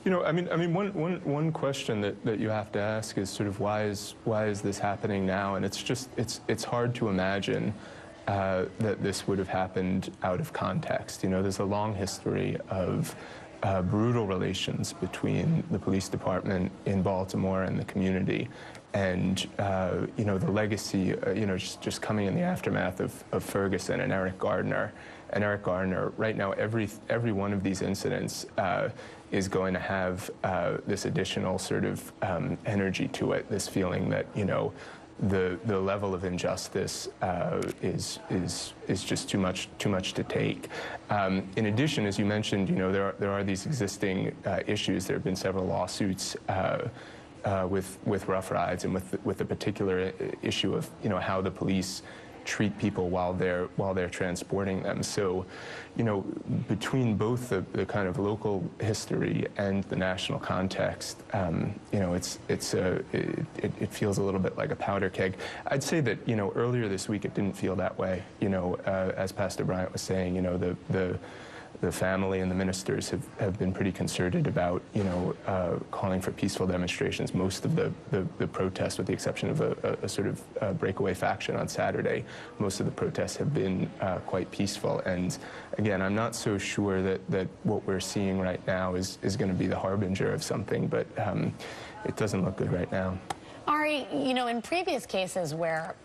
One question that you have to ask is sort of why is this happening now? And it's hard to imagine that this would have happened out of context. There's a long history of brutal relations between the police department in Baltimore and the community. And, the legacy, just coming in the aftermath of Ferguson and Eric Gardner. And Eric Gardner, right now, every one of these incidents is going to have this additional sort of energy to it, this feeling that, the level of injustice is just too much to take. In addition, as you mentioned, there are these existing issues. There have been several lawsuits with rough rides and with the particular issue of how the police treat people while they're transporting them. So, between both the kind of local history and the national context, it feels a little bit like a powder keg. I'd say that earlier this week it didn't feel that way. As Pastor Bryant was saying, the family and the ministers have been pretty concerted about, calling for peaceful demonstrations. Most of the protests, with the exception of a sort of breakaway faction on Saturday, most of the protests have been quite peaceful. And again, I'm not so sure that what we're seeing right now is going to be the harbinger of something, but it doesn't look good right now. Ari, in previous cases where